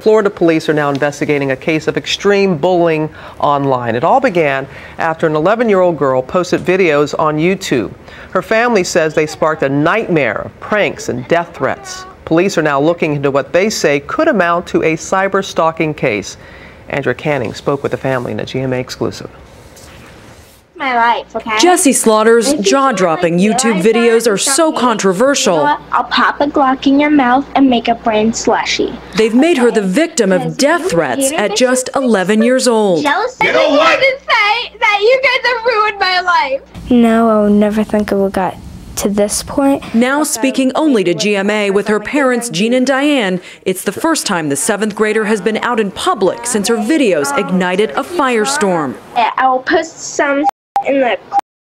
Florida police are now investigating a case of extreme bullying online. It all began after an 11-year-old girl posted videos on YouTube. Her family says they sparked a nightmare of pranks and death threats. Police are now looking into what they say could amount to a cyber stalking case. Andrea Canning spoke with the family in a GMA exclusive. My life, okay? Jessi Slaughter's jaw-dropping YouTube videos are so controversial. You know what? I'll pop a Glock in your mouth and make a brain slushy. They've made her the victim of death threats at just 11 years old. You know what? To say that you guys have ruined my life. No, I would never think it would got to this point. Now speaking only to GMA with her parents, Jean and Diane, it's the first time the 7th grader has been out in public since her videos ignited a firestorm. I will post some in the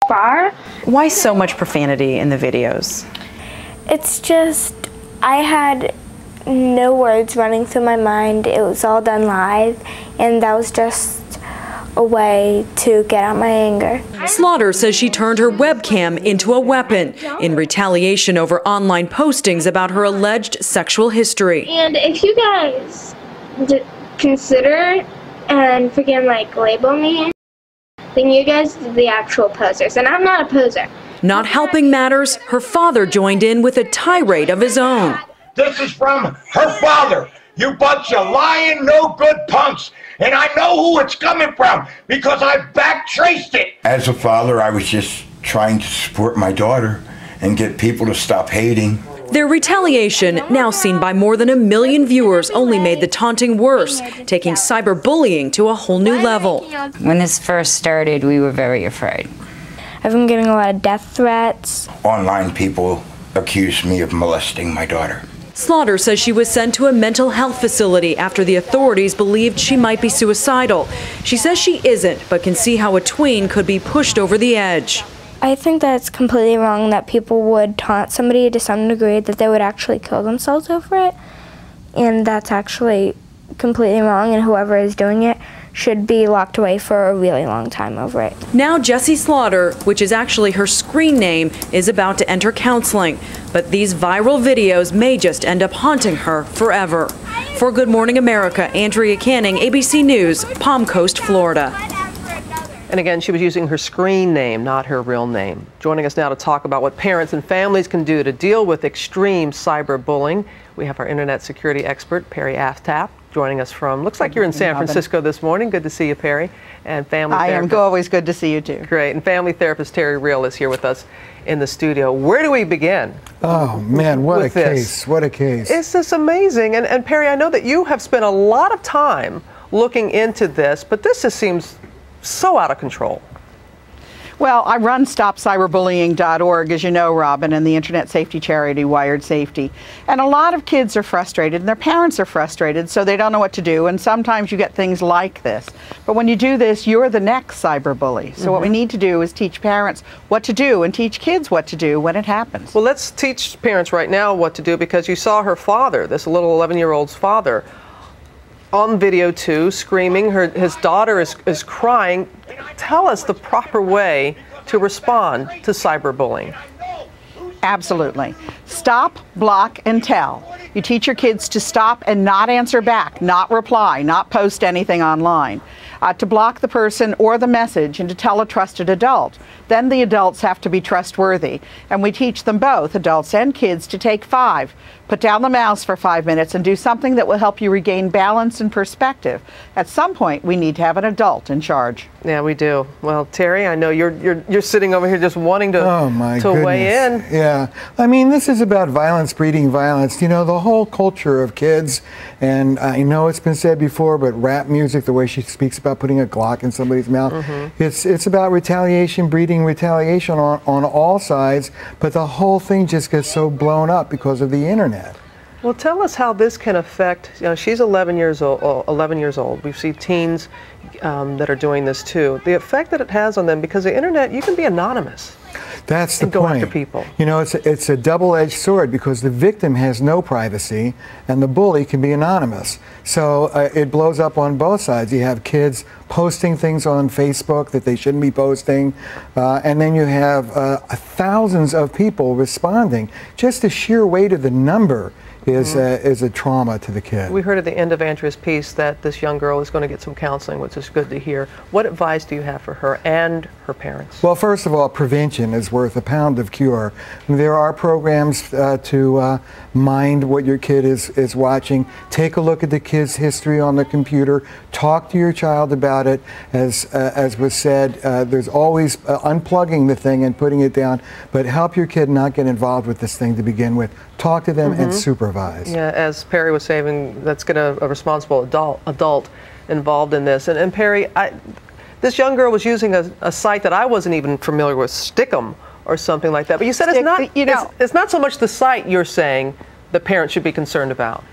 bar. Why so much profanity in the videos? It's just, I had no words running through my mind. It was all done live, and that was just a way to get out my anger. Slaughter says she turned her webcam into a weapon in retaliation over online postings about her alleged sexual history. And if you guys consider and freaking like label me, then you guys are the actual posers, and I'm not a poser. Not helping matters, her father joined in with a tirade of his own. This is from her father. You bunch of lying, no good punks. And I know who it's coming from because I backtraced it. As a father, I was just trying to support my daughter and get people to stop hating. Their retaliation, now seen by more than 1 million viewers, only made the taunting worse, taking cyberbullying to a whole new level. When this first started, we were very afraid. I've been getting a lot of death threats. Online people accused me of molesting my daughter. Slaughter says she was sent to a mental health facility after the authorities believed she might be suicidal. She says she isn't, but can see how a tween could be pushed over the edge. I think that it's completely wrong that people would taunt somebody to some degree that they would actually kill themselves over it. And that's actually completely wrong, and whoever is doing it should be locked away for a really long time over it. Now Jessi Slaughter, which is actually her screen name, is about to enter counseling. But these viral videos may just end up haunting her forever. For Good Morning America, Andrea Canning, ABC News, Palm Coast, Florida. And again, she was using her screen name, not her real name. Joining us now to talk about what parents and families can do to deal with extreme cyberbullying, we have our internet security expert, Perry Aftap, joining us from, looks like you're in San Francisco this morning. Good to see you, Perry. And family therapist. Always good to see you too. Great. And family therapist Terry Real is here with us in the studio. Where do we begin? Oh man, what a case. What a case. It's just amazing. And Perry, I know that you have spent a lot of time looking into this, but this just seems so out of control. Well, I run StopCyberbullying.org, as you know, Robin, and the internet safety charity Wired Safety. And a lot of kids are frustrated, and their parents are frustrated, so they don't know what to do. And sometimes you get things like this. But when you do this, you're the next cyberbully. So what we need to do is teach parents what to do and teach kids what to do when it happens. Well, let's teach parents right now what to do, because you saw her father, this little 11-year-old's father, on video too, screaming. His daughter is crying. Tell us the proper way to respond to cyberbullying. Absolutely. Stop, block, and tell. You teach your kids to stop and not answer back, not reply, not post anything online. To block the person or the message, and to tell a trusted adult. Then the adults have to be trustworthy. And we teach them both, adults and kids, to take 5. Put down the mouse for 5 minutes and do something that will help you regain balance and perspective. At some point, we need to have an adult in charge. Yeah, we do. Well, Terry, I know you're sitting over here just wanting to, weigh in. Yeah, I mean, this is about violence breeding violence. You know, the whole culture of kids, and I know it's been said before, but rap music, the way she speaks about putting a Glock in somebody's mouth, it's about retaliation breeding retaliation on all sides, but the whole thing just gets so blown up because of the internet. Well, tell us how this can affect, you know, she's 11 years old. We see teens that are doing this too. The effect that it has on them, because the internet, you can be anonymous. That's the point. Go after people. You know, it's a double-edged sword, because the victim has no privacy and the bully can be anonymous. So it blows up on both sides. You have kids posting things on Facebook that they shouldn't be posting, and then you have thousands of people responding. Just the sheer weight of the number is a trauma to the kid. We heard at the end of Andrea's piece that this young girl is going to get some counseling, which is good to hear. What advice do you have for her and her parents? Well, first of all, prevention is worth a pound of cure. There are programs to mind what your kid is watching. Take a look at the kid's history on the computer. Talk to your child about it. As was said, there's always unplugging the thing and putting it down, but help your kid not get involved with this thing to begin with. Talk to them and supervise. Yeah, as Perry was saying, let's get a responsible adult involved in this. And Perry, this young girl was using a site that I wasn't even familiar with, Stickum or something like that. But you said it's not, it's not so much the site you're saying the parents should be concerned about.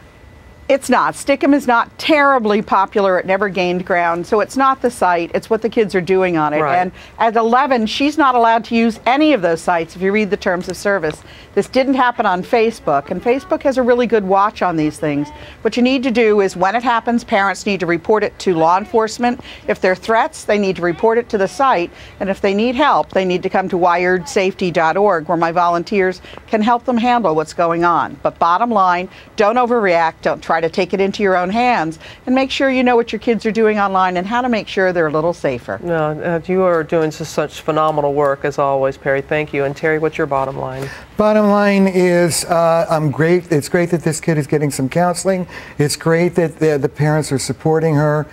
It's not. Stickum is not terribly popular. It never gained ground. So it's not the site. It's what the kids are doing on it. Right. And at 11, she's not allowed to use any of those sites if you read the terms of service. This didn't happen on Facebook. And Facebook has a really good watch on these things. What you need to do is when it happens, parents need to report it to law enforcement. If they're threats, they need to report it to the site. And if they need help, they need to come to wiredsafety.org, where my volunteers can help them handle what's going on. But bottom line, don't overreact. Don't try to take it into your own hands, and make sure you know what your kids are doing online and how to make sure they're a little safer. No, you are doing such phenomenal work as always, Perry. Thank you. And Terry, what's your bottom line? Bottom line is, I'm great. It's great that this kid is getting some counseling. It's great that the parents are supporting her.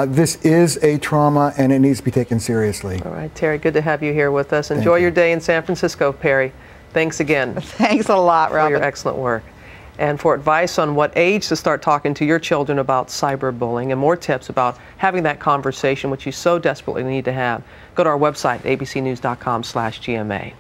This is a trauma, and it needs to be taken seriously. All right, Terry, good to have you here with us. Enjoy your day in San Francisco, Perry. Thanks again. Thanks a lot, Robin. For your excellent work. And for advice on what age to start talking to your children about cyberbullying and more tips about having that conversation, which you so desperately need to have, go to our website, abcnews.com/GMA.